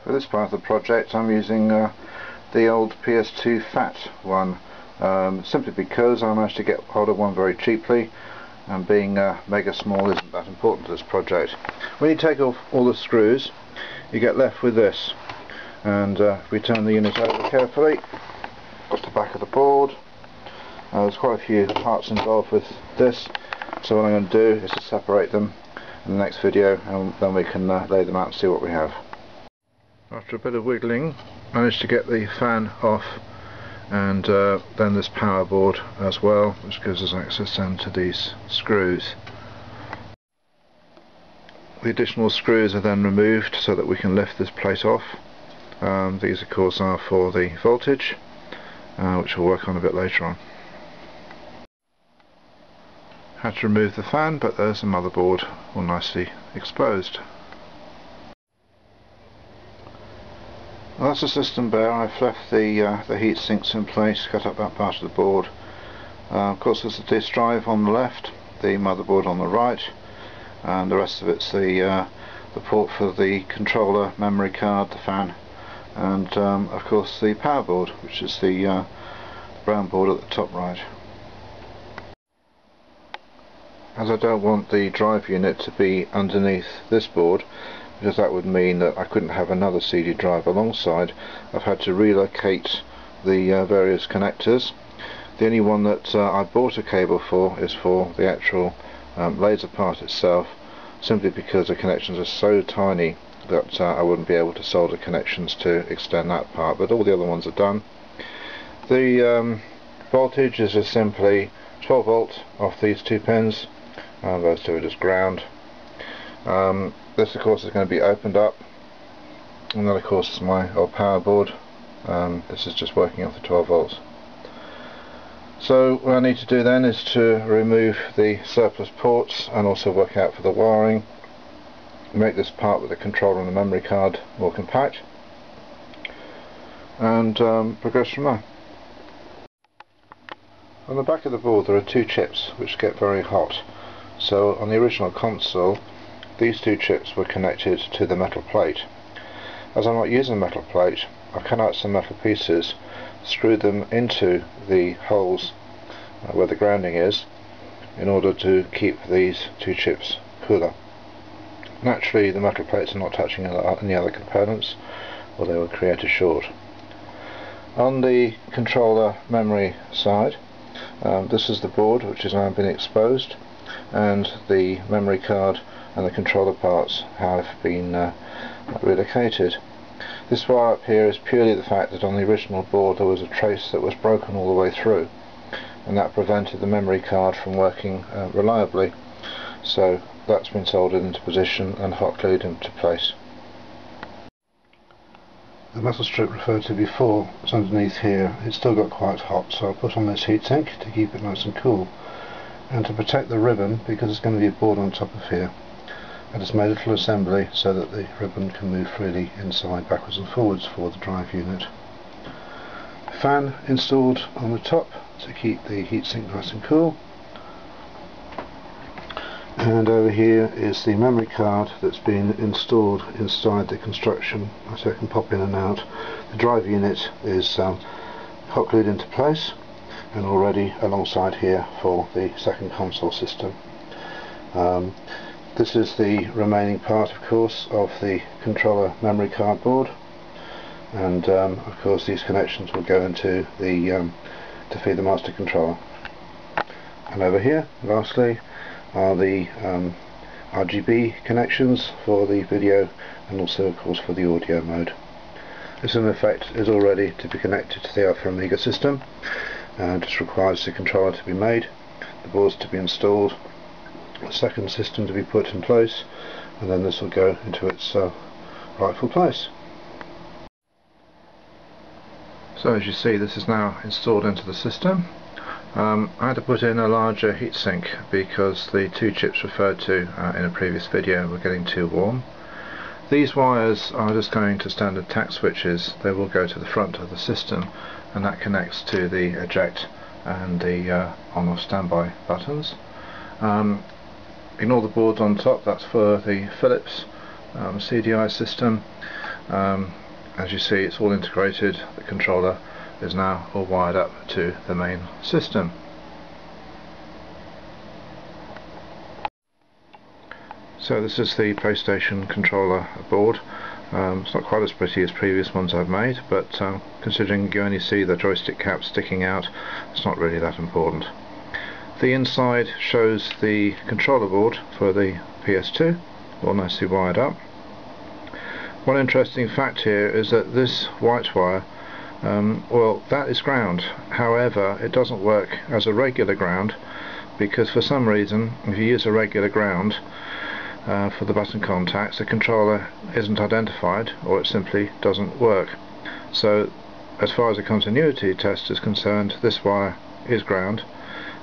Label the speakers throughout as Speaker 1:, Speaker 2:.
Speaker 1: For this part of the project I'm using the old PS2 Fat one, simply because I managed to get hold of one very cheaply, and being mega small isn't that important to this project. When you take off all the screws you get left with this, and if we turn the unit over carefully, that's the back of the board. There's quite a few parts involved with this, so what I'm going to do is to separate them in the next video, and then we can lay them out and see what we have. After a bit of wiggling, managed to get the fan off, and then this power board as well, which gives us access then to these screws. The additional screws are then removed so that we can lift this plate off. These of course are for the voltage, which we'll work on a bit later on. Had to remove the fan, but there's the motherboard all nicely exposed. Well, that's the system bare. I've left the heat sinks in place, cut up that part of the board. Of course there's the disk drive on the left, the motherboard on the right, and the rest of it's the port for the controller, memory card, the fan, and of course the power board, which is the brown board at the top right. As I don't want the drive unit to be underneath this board, because that would mean that I couldn't have another CD drive alongside, I've had to relocate the various connectors. The only one that I bought a cable for is for the actual laser part itself, simply because the connections are so tiny that I wouldn't be able to solder connections to extend that part, but all the other ones are done. The voltage is just simply 12 volt off these two pins. Those two are just ground. This of course is going to be opened up, and then of course is my old power board. This is just working off the 12 volts. So what I need to do then is to remove the surplus ports and also work out for the wiring, make this part with the controller and the memory card more compact, and progress from there. On the back of the board there are two chips which get very hot. So on the original console these two chips were connected to the metal plate. As I'm not using a metal plate, I've cut out some metal pieces, screwed them into the holes where the grounding is, in order to keep these two chips cooler. Naturally the metal plates are not touching any other components, or they will create a short. On the controller memory side, this is the board which has now been exposed, and the memory card and the controller parts have been relocated. This wire up here is purely the fact that on the original board there was a trace that was broken all the way through, and that prevented the memory card from working reliably. So that's been soldered into position and hot glued into place. The metal strip referred to before is underneath here. It's still got quite hot, so I'll put on this heatsink to keep it nice and cool. And to protect the ribbon, because there's going to be a board on top of here, I just made a little assembly so that the ribbon can move freely inside, backwards and forwards for the drive unit. Fan installed on the top to keep the heatsink nice and cool. And over here is the memory card that's been installed inside the construction, so it can pop in and out. The drive unit is hot glued into place and already alongside here for the second console system. This is the remaining part, of course, of the controller memory card board, and of course these connections will go into the to feed the master controller. And over here, lastly, are the RGB connections for the video, and also of course for the audio mode. This in effect is all ready to be connected to the Alpha Amiga system, and just requires the controller to be made, the boards to be installed, the second system to be put in place, and then this will go into its rightful place. So as you see, this is now installed into the system. I had to put in a larger heatsink because the two chips referred to in a previous video were getting too warm. These wires are just going to standard tact switches. They will go to the front of the system, and that connects to the eject and the on-off standby buttons. Ignore the boards on top, that's for the Phillips CDI system. As you see, it's all integrated. The controller is now all wired up to the main system. So this is the PlayStation controller board. It's not quite as pretty as previous ones I've made, but considering you only see the joystick cap sticking out, it's not really that important. The inside shows the controller board for the PS2, all nicely wired up. One interesting fact here is that this white wire, well, that is ground. However, it doesn't work as a regular ground, because for some reason, if you use a regular ground for the button contacts, the controller isn't identified, or it simply doesn't work. So as far as the continuity test is concerned, this wire is ground.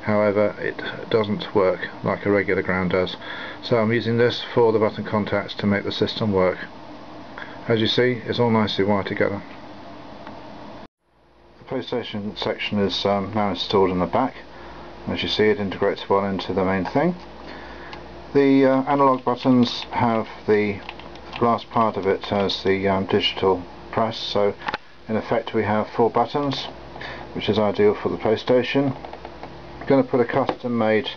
Speaker 1: However, it doesn't work like a regular ground does. So I'm using this for the button contacts to make the system work. As you see, it's all nicely wired together. The PlayStation section is now installed in the back. As you see, it integrates well into the main thing. The analog buttons have the last part of it as the digital press, so in effect we have 4 buttons, which is ideal for the PlayStation. I'm going to put a custom made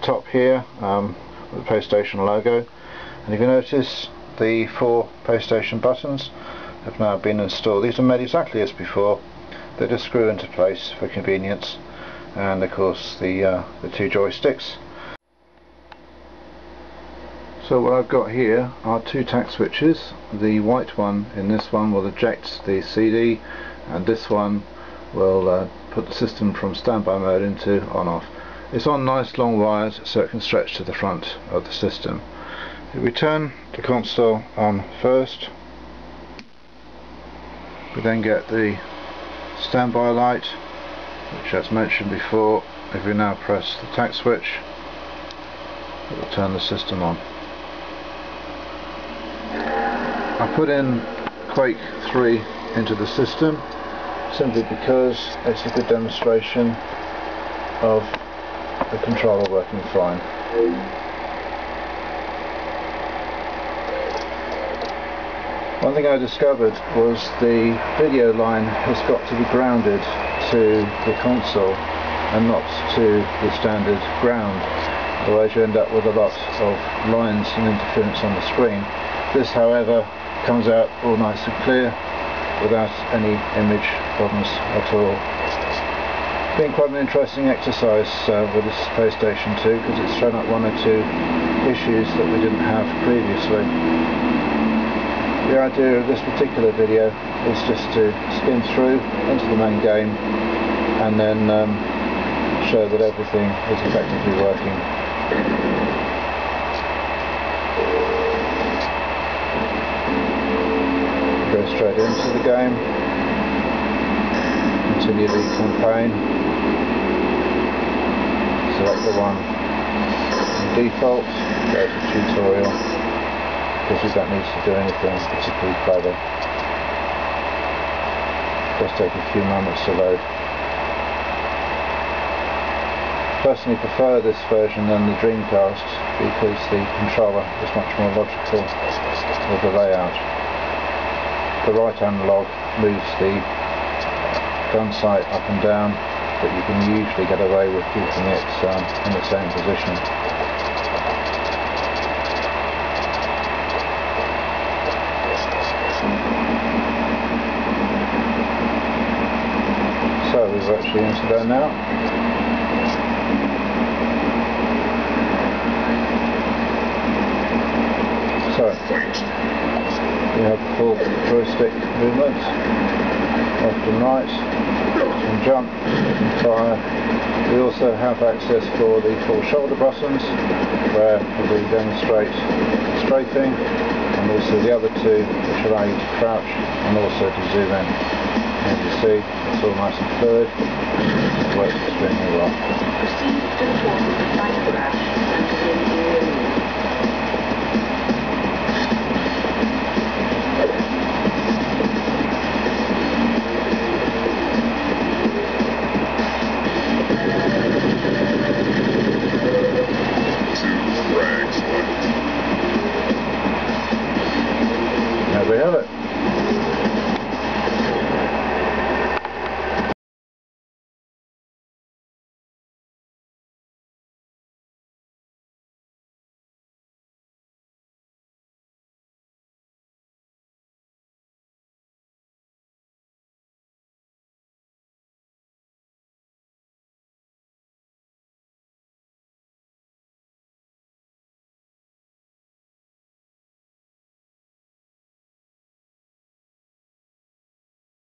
Speaker 1: top here with the PlayStation logo, and if you notice, the 4 PlayStation buttons have now been installed. These are made exactly as before. They just screw into place for convenience, and of course the 2 joysticks. So what I've got here are 2 tact switches. The white one in this one will eject the CD, and this one will put the system from standby mode into on-off. It's on nice long wires so it can stretch to the front of the system. If we turn the console on first, we then get the standby light, which, as mentioned before, if we now press the tact switch, it will turn the system on. I put in Quake 3 into the system simply because it's a good demonstration of the controller working fine. One thing I discovered was the video line has got to be grounded to the console and not to the standard ground, otherwise you end up with a lot of lines and interference on the screen. This, however, comes out all nice and clear without any image problems at all. It's been quite an interesting exercise with this PlayStation 2, because it's thrown up 1 or 2 issues that we didn't have previously. The idea of this particular video is just to skim through into the main game and then show that everything is effectively working. Go straight into the game, continue the campaign, select the one in default, go to tutorial, because we don't need to do anything particularly clever. Just take a few moments to load. Personally prefer this version than the Dreamcast because the controller is much more logical with the layout. The right analog moves the gun sight up and down, but you can usually get away with keeping it in the same position. So we're actually into there now. So we have the full joystick movement, left and right, you can jump, you can fire. We also have access for the full shoulder buttons, where we demonstrate strafing, and also the other 2 which allow you to crouch and also to zoom in. As you see, it's all nice and fluid, it works extremely well.
Speaker 2: Proceed to the port of the site crash and begin the